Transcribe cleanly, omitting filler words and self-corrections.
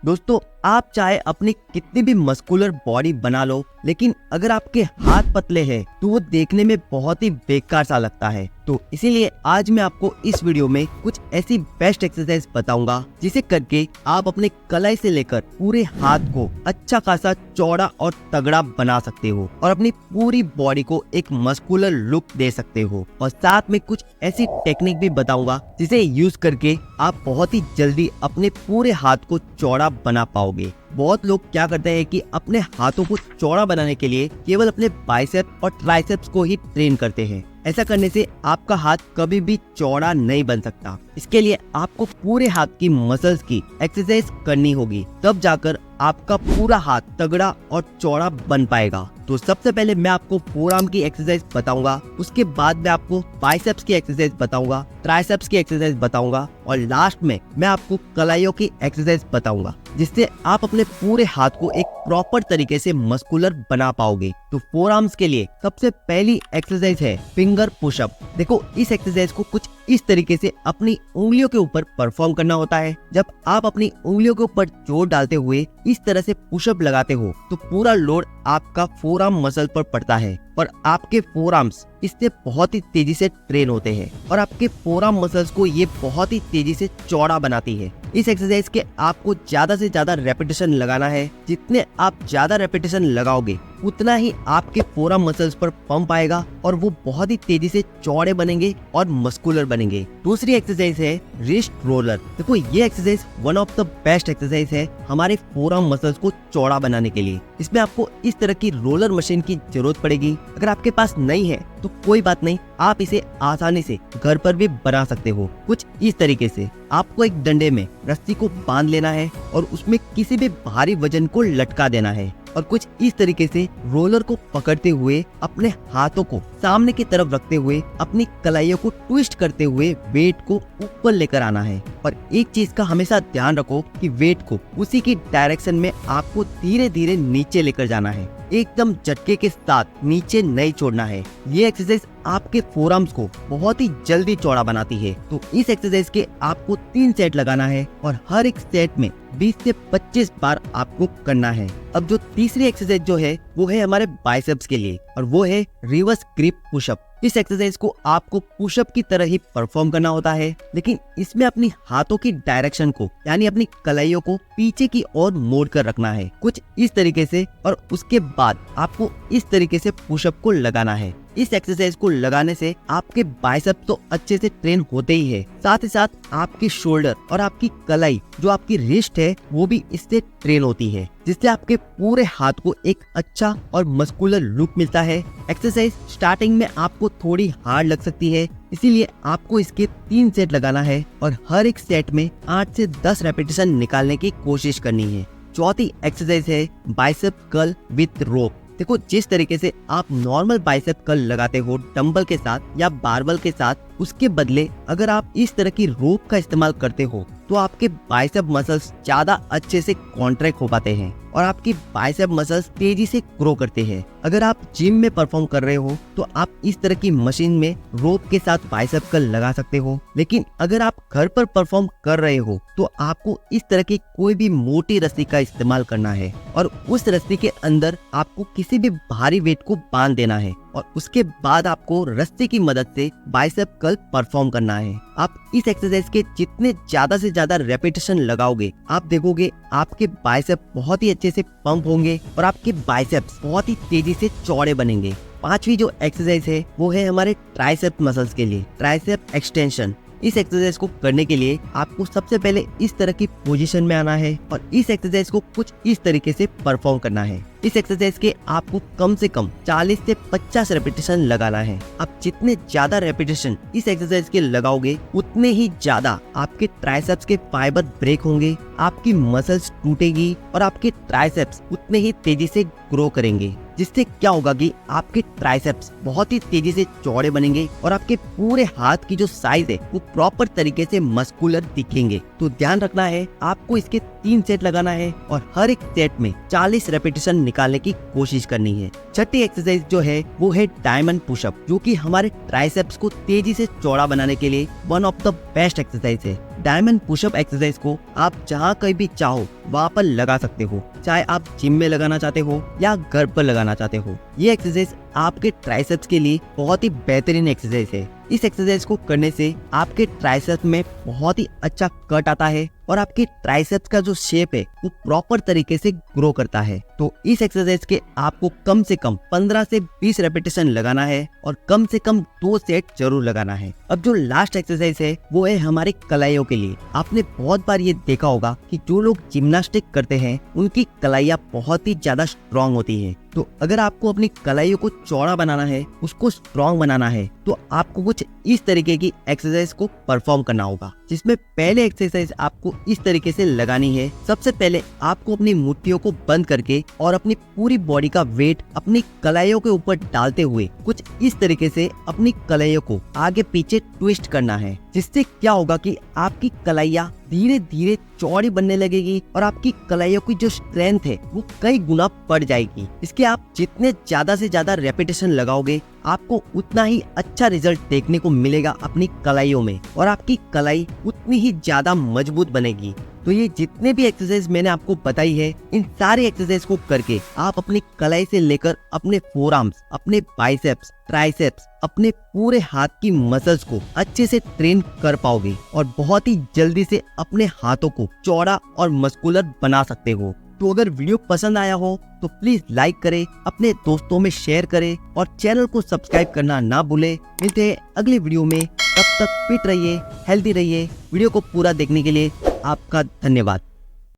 दोस्तों, आप चाहे अपनी कितनी भी मस्कुलर बॉडी बना लो, लेकिन अगर आपके हाथ पतले हैं तो वो देखने में बहुत ही बेकार सा लगता है। तो इसीलिए आज मैं आपको इस वीडियो में कुछ ऐसी बेस्ट एक्सरसाइज बताऊंगा जिसे करके आप अपने कलाई से लेकर पूरे हाथ को अच्छा खासा चौड़ा और तगड़ा बना सकते हो और अपनी पूरी बॉडी को एक मस्कुलर लुक दे सकते हो। और साथ में कुछ ऐसी टेक्निक भी बताऊंगा जिसे यूज करके आप बहुत ही जल्दी अपने पूरे हाथ को चौड़ा बना पाओगे। बहुत लोग क्या करते हैं कि अपने हाथों को चौड़ा बनाने के लिए केवल अपने बाइसेप और ट्राइसेप्स को ही ट्रेन करते हैं। ऐसा करने से आपका हाथ कभी भी चौड़ा नहीं बन सकता। इसके लिए आपको पूरे हाथ की मसल्स की एक्सरसाइज करनी होगी, तब जाकर आपका पूरा हाथ तगड़ा और चौड़ा बन पाएगा। तो सबसे पहले मैं आपको फोरआर्म की एक्सरसाइज बताऊंगा, उसके बाद मैं आपको बाइसेप्स की एक्सरसाइज बताऊंगा, ट्राइसेप्स की एक्सरसाइज बताऊंगा और लास्ट में मैं आपको कलाइयों की एक्सरसाइज बताऊंगा, जिससे आप अपने पूरे हाथ को एक प्रॉपर तरीके से मस्कुलर बना पाओगे। तो फोरआर्म्स के लिए सबसे पहली एक्सरसाइज है फिंगर पुशअप। देखो, इस एक्सरसाइज को कुछ इस तरीके से अपनी उंगलियों के ऊपर परफॉर्म करना होता है। जब आप अपनी उंगलियों के ऊपर जोर डालते हुए इस तरह से पुशअप लगाते हो तो पूरा लोड आपका फोरआर्म मसल पर पड़ता है और आपके फोरआर्म्स इससे बहुत ही तेजी से ट्रेन होते हैं और आपके फोरआर्म मसल्स को ये बहुत ही तेजी से चौड़ा बनाती है। इस एक्सरसाइज के आपको ज्यादा से ज्यादा रेपिटेशन लगाना है। जितने आप ज्यादा रेपिटेशन लगाओगे उतना ही आपके फोरआर्म मसल्स पर पंप आएगा और वो बहुत ही तेजी से चौड़े बनेंगे और मस्कुलर बनेंगे। दूसरी एक्सरसाइज है रिस्ट रोलर। देखो, ये exercise one of the best exercise है हमारे फोरआर्म मसल्स को चौड़ा बनाने के लिए। इसमें आपको इस तरह की रोलर मशीन की जरूरत पड़ेगी। अगर आपके पास नहीं है तो कोई बात नहीं, आप इसे आसानी से घर पर भी बना सकते हो। कुछ इस तरीके से आपको एक डंडे में रस्सी को बांध लेना है और उसमें किसी भी भारी वजन को लटका देना है और कुछ इस तरीके से रोलर को पकड़ते हुए अपने हाथों को सामने की तरफ रखते हुए अपनी कलाइयों को ट्विस्ट करते हुए वेट को ऊपर लेकर आना है। और एक चीज का हमेशा ध्यान रखो कि वेट को उसी की डायरेक्शन में आपको धीरे धीरे नीचे लेकर जाना है, एकदम झटके के साथ नीचे नहीं छोड़ना है। ये एक्सरसाइज आपके फोरआर्म्स को बहुत ही जल्दी चौड़ा बनाती है। तो इस एक्सरसाइज के आपको 3 सेट लगाना है और हर एक सेट में 20 से 25 बार आपको करना है। अब जो तीसरी एक्सरसाइज जो है वो है हमारे बाइसेप्स के लिए और वो है रिवर्स ग्रिप पुशअप। इस एक्सरसाइज को आपको पुशअप की तरह ही परफॉर्म करना होता है, लेकिन इसमें अपनी हाथों की डायरेक्शन को यानी अपनी कलाइयों को पीछे की ओर मोड़ कर रखना है, कुछ इस तरीके से। और उसके बाद आपको इस तरीके से पुशअप को लगाना है। इस एक्सरसाइज को लगाने से आपके बाइसेप तो अच्छे से ट्रेन होते ही है, साथ ही साथ आपकी शोल्डर और आपकी कलाई जो आपकी रिस्ट है वो भी इससे ट्रेन होती है, जिससे आपके पूरे हाथ को एक अच्छा और मस्कुलर लुक मिलता है। एक्सरसाइज स्टार्टिंग में आपको थोड़ी हार्ड लग सकती है, इसीलिए आपको इसके 3 सेट लगाना है और हर एक सेट में 8 से 10 रेपिटेशन निकालने की कोशिश करनी है। चौथी एक्सरसाइज है बाइसेप कर्ल विथ रोप। देखो, जिस तरीके से आप नॉर्मल बाइसेप कर्ल लगाते हो डंबल के साथ या बारबल के साथ, उसके बदले अगर आप इस तरह की रोप का इस्तेमाल करते हो तो आपके बाइसेप मसल्स ज्यादा अच्छे से कॉन्ट्रैक्ट हो पाते हैं और आपकी बाइसेप मसल्स तेजी से ग्रो करते हैं। अगर आप जिम में परफॉर्म कर रहे हो तो आप इस तरह की मशीन में रोप के साथ बाइसेप कर्ल लगा सकते हो, लेकिन अगर आप घर पर परफॉर्म कर रहे हो तो आपको इस तरह की कोई भी मोटी रस्सी का इस्तेमाल करना है और उस रस्सी के अंदर आपको किसी भी भारी वेट को बांध देना है और उसके बाद आपको रस्सी की मदद से बाइसेप कर्ल परफॉर्म करना है। आप इस एक्सरसाइज के जितने ज्यादा से ज्यादा रेपिटेशन लगाओगे, आप देखोगे आपके बाइसेप बहुत ही अच्छे से पंप होंगे और आपके बाइसेप्स बहुत ही तेजी से चौड़े बनेंगे। पांचवी जो एक्सरसाइज है वो है हमारे ट्राइसेप मसल्स के लिए ट्राइसेप एक्सटेंशन। इस एक्सरसाइज को करने के लिए आपको सबसे पहले इस तरह की पोजीशन में आना है और इस एक्सरसाइज को कुछ इस तरीके से परफॉर्म करना है। इस एक्सरसाइज के आपको कम से कम 40 से 50 रेपिटेशन लगाना है। आप जितने ज्यादा रेपिटेशन इस एक्सरसाइज के लगाओगे उतने ही ज्यादा आपके ट्राइसेप्स के फाइबर ब्रेक होंगे, आपकी मसल्स टूटेगी और आपके ट्राइसेप्स उतने ही तेजी से ग्रो करेंगे, जिससे क्या होगा कि आपके ट्राइसेप्स बहुत ही तेजी से चौड़े बनेंगे और आपके पूरे हाथ की जो साइज है वो प्रॉपर तरीके से मस्कुलर दिखेंगे। तो ध्यान रखना है, आपको इसके 3 सेट लगाना है और हर एक सेट में 40 रेपिटेशन निकालने की कोशिश करनी है। छठी एक्सरसाइज जो है वो है डायमंड पुशअप, जो कि हमारे ट्राइसेप्स को तेजी से चौड़ा बनाने के लिए one of the best exercise है। डायमंड पुशअप एक्सरसाइज को आप जहाँ कहीं भी चाहो वहाँ पर लगा सकते हो, चाहे आप जिम में लगाना चाहते हो या घर पर लगाना चाहते हो। ये एक्सरसाइज आपके ट्राइसेप्स के लिए बहुत ही बेहतरीन एक्सरसाइज है। इस एक्सरसाइज को करने से आपके ट्राइसेप्स में बहुत ही अच्छा कट आता है और आपके ट्राइसेप्स का जो शेप है वो प्रॉपर तरीके से ग्रो करता है। तो इस एक्सरसाइज के आपको कम से कम 15 से 20 रेपिटेशन लगाना है और कम से कम 2 सेट जरूर लगाना है। अब जो लास्ट एक्सरसाइज है वो है हमारे कलाइयों के लिए। आपने बहुत बार ये देखा होगा कि जो लोग जिम्नास्टिक करते हैं उनकी कलाइयाँ बहुत ही ज्यादा स्ट्रांग होती है। तो अगर आपको अपनी कलाइयों को चौड़ा बनाना है, उसको स्ट्रांग बनाना है, तो आपको कुछ इस तरीके की एक्सरसाइज को परफॉर्म करना होगा, जिसमें पहले एक्सरसाइज आपको इस तरीके से लगानी है। सबसे पहले आपको अपनी मुट्ठियों को बंद करके और अपनी पूरी बॉडी का वेट अपनी कलाइयों के ऊपर डालते हुए कुछ इस तरीके से अपनी कलाइयों को आगे पीछे ट्विस्ट करना है, जिससे क्या होगा कि आपकी कलाइयाँ धीरे धीरे चौड़ी बनने लगेगी और आपकी कलाइयों की जो स्ट्रेंथ है वो कई गुना बढ़ जाएगी। इसके आप जितने ज्यादा से ज्यादा रेपिटेशन लगाओगे आपको उतना ही अच्छा रिजल्ट देखने को मिलेगा अपनी कलाइयों में और आपकी कलाई उतनी ही ज्यादा मजबूत बनेगी। तो ये जितने भी एक्सरसाइज मैंने आपको बताई है, इन सारे एक्सरसाइज को करके आप अपनी कलाई से लेकर अपने फोरआर्म्स, अपने बाइसेप्स, ट्राइसेप्स, अपने पूरे हाथ की मसल्स को अच्छे से ट्रेन कर पाओगे और बहुत ही जल्दी से अपने हाथों को चौड़ा और मस्कुलर बना सकते हो। तो अगर वीडियो पसंद आया हो तो प्लीज लाइक करें, अपने दोस्तों में शेयर करें और चैनल को सब्सक्राइब करना ना भूलें। मिलते हैं अगले वीडियो में, तब तक फिट रहिए, हेल्दी रहिए। वीडियो को पूरा देखने के लिए आपका धन्यवाद।